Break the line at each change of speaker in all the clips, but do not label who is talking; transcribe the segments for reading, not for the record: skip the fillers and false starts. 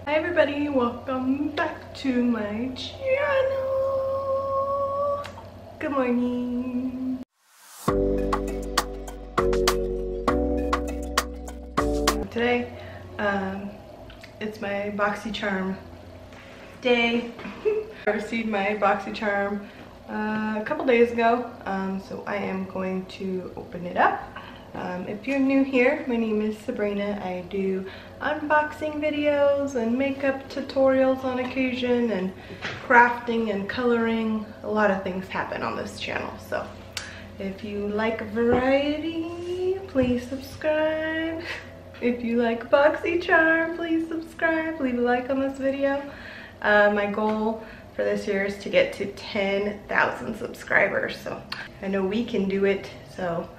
Hi everybody, welcome back to my channel. Good morning. Today, it's my Boxy Charm day. I received my Boxy Charm a couple days ago, so I am going to open it up. If you're new here, my name is Sabrina. I do unboxing videos and makeup tutorials on occasion, and crafting and coloring. A lot of things happen on this channel, so if you like variety, please subscribe. If you like Boxy Charm, please subscribe. Leave a like on this video. My goal for this year is to get to 10,000 subscribers, so I know we can do it. So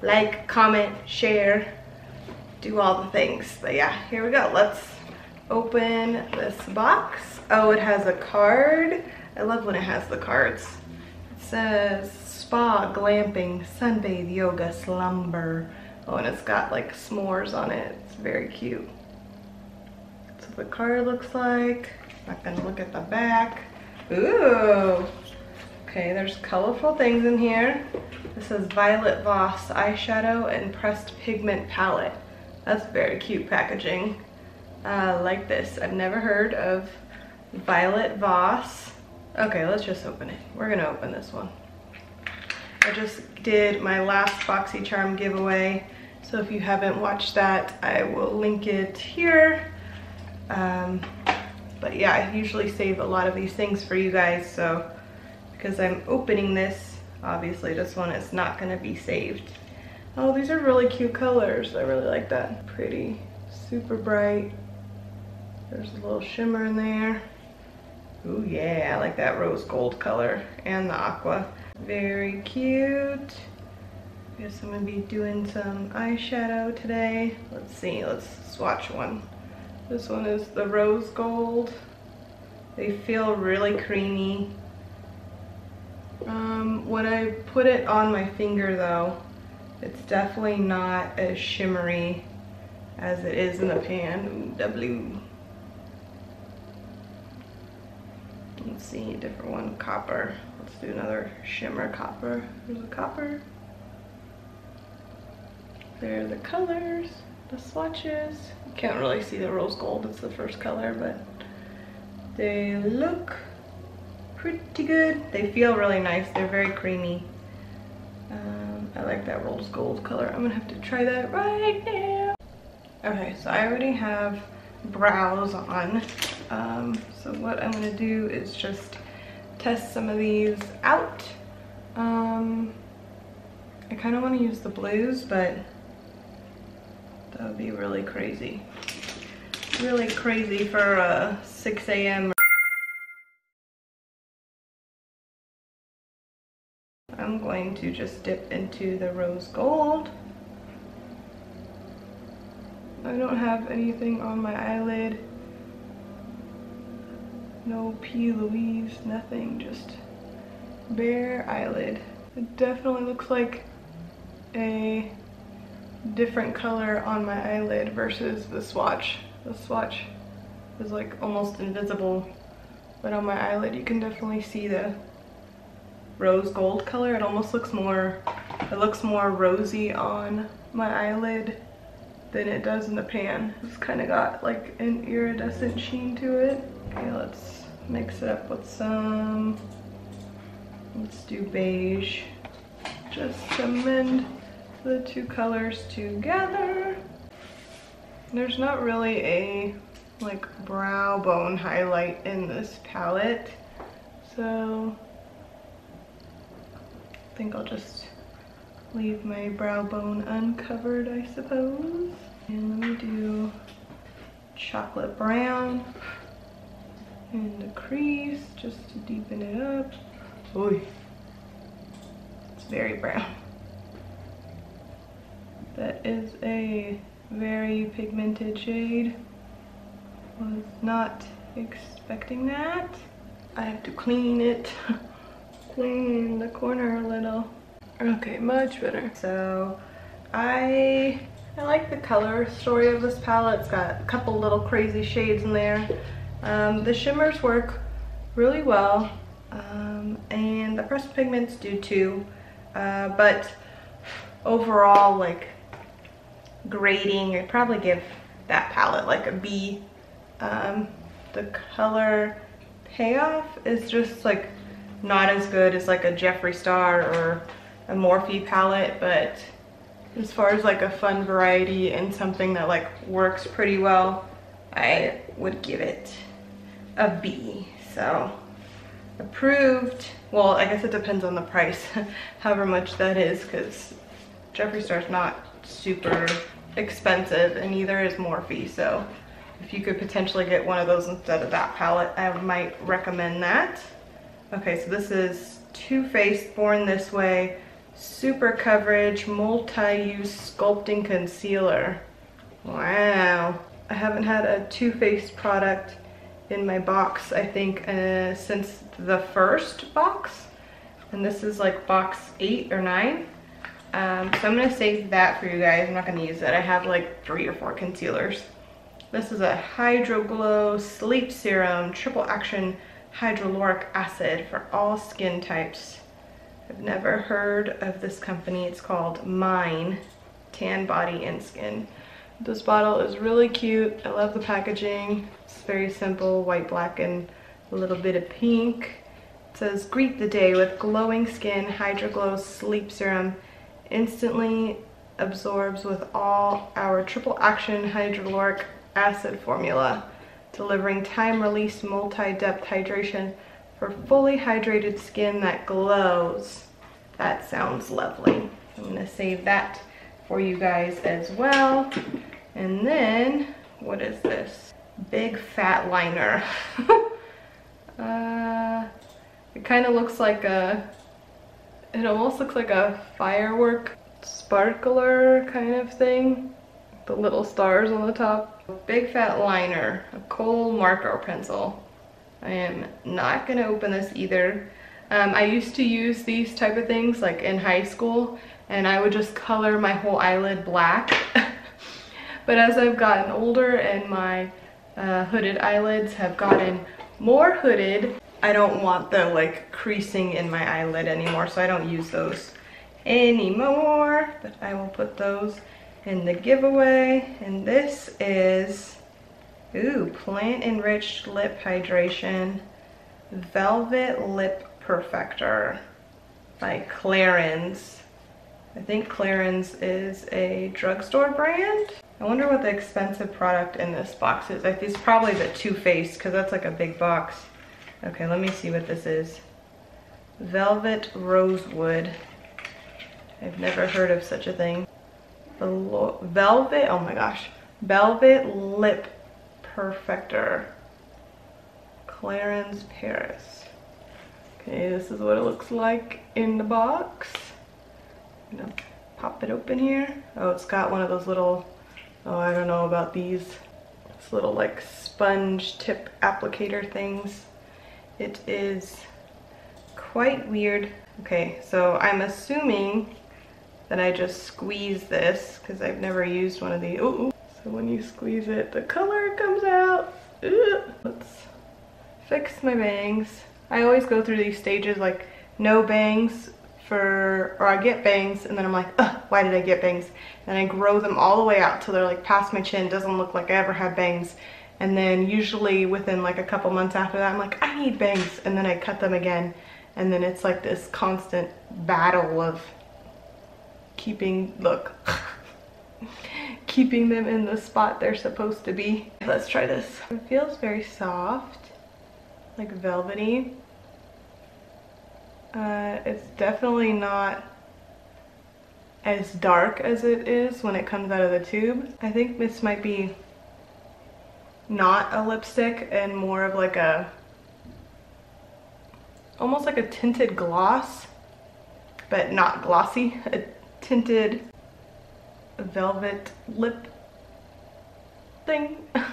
like, comment, share, do all the things. But yeah, here we go. Let's open this box. Oh, it has a card. I love when it has the cards. It says spa, glamping, sunbathe, yoga, slumber. Oh, and it's got like s'mores on it. It's very cute. That's what the card looks like. Not gonna look at the back. Ooh. Okay, there's colorful things in here. This says Violet Voss eyeshadow and pressed pigment palette. That's very cute packaging. Like this. I've never heard of Violet Voss. Okay, let's just open it. We're gonna open this one. I just did my last Boxy Charm giveaway, so if you haven't watched that, I will link it here. But yeah, I usually save a lot of these things for you guys, so because I'm opening this, obviously this one is not gonna be saved. Oh, these are really cute colors. I really like that. Pretty, super bright. There's a little shimmer in there. Ooh yeah, I like that rose gold color and the aqua. Very cute. Guess I'm gonna be doing some eyeshadow today. Let's see, let's swatch one. This one is the rose gold. They feel really creamy. When I put it on my finger though, it's definitely not as shimmery as it is in the pan. Ooh, the blue. Let's see, a different one, copper. Let's do another shimmer copper. There's a copper. There are the colors, the swatches. You can't really see the rose gold, it's the first color, but they look pretty good. They feel really nice. They're very creamy. I like that rose gold color. I'm gonna have to try that right now. Okay, so I already have brows on. So what I'm gonna do is just test some of these out. I kind of want to use the blues, but that would be really crazy. Really crazy for a 6 a.m. I'm going to just dip into the rose gold. I don't have anything on my eyelid. No P. Louise, nothing, just bare eyelid. It definitely looks like a different color on my eyelid versus the swatch. The swatch is like almost invisible, but on my eyelid you can definitely see the rose gold color. It almost looks more, it looks more rosy on my eyelid than it does in the pan. It's kind of got like an iridescent sheen to it. Okay, let's mix it up with some, let's do beige, just to mend the two colors together. There's not really a like brow bone highlight in this palette, so I think I'll just leave my brow bone uncovered, I suppose. And let me do chocolate brown in the crease just to deepen it up. Oy, it's very brown. That is a very pigmented shade. Was not expecting that. I have to clean it. Clean the corner a little. Okay, much better. So I I like the color story of this palette. It's got a couple little crazy shades in there. The shimmers work really well, and the pressed pigments do too, but overall, like, grading, I'd probably give that palette like a B. The color payoff is just like not as good as like a Jeffree Star or a Morphe palette, but as far as like a fun variety and something that like works pretty well, I would give it a B. So approved. Well, I guess it depends on the price, however much that is, because Jeffree Star's not super expensive and neither is Morphe. So if you could potentially get one of those instead of that palette, I might recommend that. Okay, so this is Too Faced Born This Way Super Coverage Multi-Use Sculpting Concealer. Wow. I haven't had a Too Faced product in my box, I think, since the first box. And this is like box 8 or 9. So I'm gonna save that for you guys. I'm not gonna use it. I have like 3 or 4 concealers. This is a Hydro Glow Sleep Serum Triple Action Hyaluronic Acid for all skin types. I've never heard of this company. It's called Mine Tan Body and Skin. This bottle is really cute. I love the packaging. It's very simple, white, black, and a little bit of pink. It says, greet the day with glowing skin, Hydro Glow Sleep Serum. Instantly absorbs with all our triple action hyaluronic acid formula, delivering time-released multi-depth hydration for fully hydrated skin that glows. That sounds lovely. I'm gonna save that for you guys as well. And then, what is this? Big Fat Liner. It kind of looks like it almost looks like a firework sparkler kind of thing. The little stars on the top. Big Fat Liner, a kohl marker pencil. I am not gonna open this either. I used to use these type of things like in high school, and I would just color my whole eyelid black. But as I've gotten older and my hooded eyelids have gotten more hooded, I don't want the like creasing in my eyelid anymore, so I don't use those anymore. But I will put those in the giveaway. And this is, ooh, Plant Enriched Lip Hydration Velvet Lip Perfector by Clarins. I think Clarins is a drugstore brand. I wonder what the expensive product in this box is. I think it's probably the Too Faced, because that's like a big box. Okay, let me see what this is. Velvet Rosewood. I've never heard of such a thing. Velvet, oh my gosh. Velvet Lip Perfector. Clarins Paris. Okay, this is what it looks like in the box. I'm gonna pop it open here. Oh, it's got one of those little, oh, I don't know about these. It's little like sponge tip applicator things. It is quite weird. Okay, so I'm assuming that I just squeeze this because I've never used one of these. Ooh. So when you squeeze it, the color comes out. Ooh. Let's fix my bangs. I always go through these stages like no bangs or I get bangs and then I'm like, ugh, why did I get bangs? And I grow them all the way out till they're like past my chin. Doesn't look like I ever had bangs. And then usually within like a couple months after that, I'm like, I need bangs. And then I cut them again. And then it's like this constant battle of keeping, look, keeping them in the spot they're supposed to be. Let's try this. It feels very soft, like velvety. It's definitely not as dark as it is when it comes out of the tube. I think this might be not a lipstick and more of like a, almost like a tinted gloss, but not glossy. A tinted velvet lip thing. I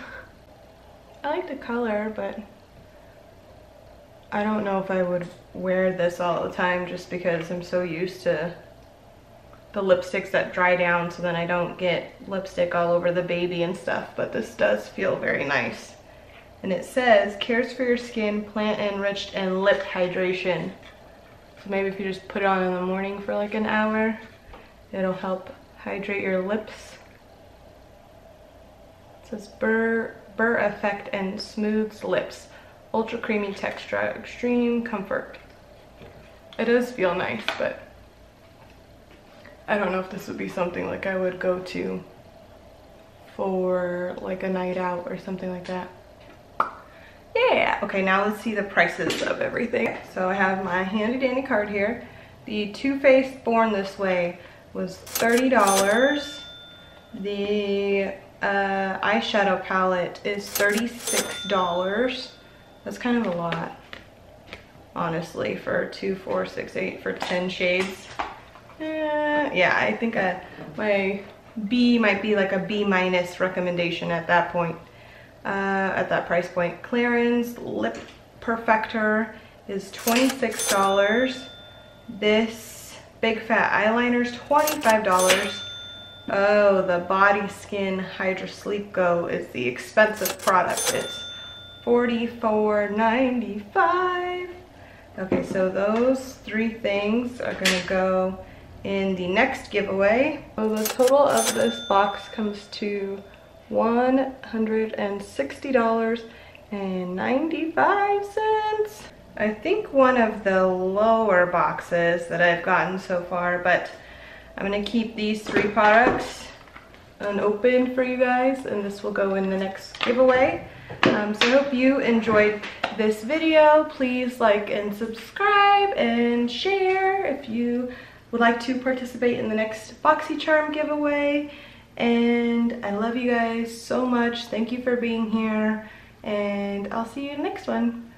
like the color, but I don't know if I would wear this all the time just because I'm so used to the lipsticks that dry down so then I don't get lipstick all over the baby and stuff, but this does feel very nice. And it says, cares for your skin, plant enriched, and lip hydration. So maybe if you just put it on in the morning for like an hour, it'll help hydrate your lips. It says Burr Effect and smooths lips. Ultra creamy texture, extreme comfort. It does feel nice, but I don't know if this would be something like I would go to for like a night out or something like that. Yeah, okay, now let's see the prices of everything. So I have my handy dandy card here. The Too Faced Born This Way was $30. The eyeshadow palette is $36. That's kind of a lot, honestly, for 2, 4, 6, 8 for 10 shades. Yeah, I think my B might be like a B- recommendation at that point. At that price point. Clarins Lip Perfector is $26. This Big Fat Eyeliner is $25. Oh, the Body Skin Hydra Sleep Go is the expensive product. It's $44.95. Okay, so those 3 things are gonna go in the next giveaway. So the total of this box comes to $160.95. I think one of the lower boxes that I've gotten so far, but I'm gonna keep these 3 products unopened for you guys, and this will go in the next giveaway. So I hope you enjoyed this video. Please like and subscribe and share if you would like to participate in the next BOXYCHARM giveaway. And I love you guys so much. Thank you for being here, and I'll see you in the next one.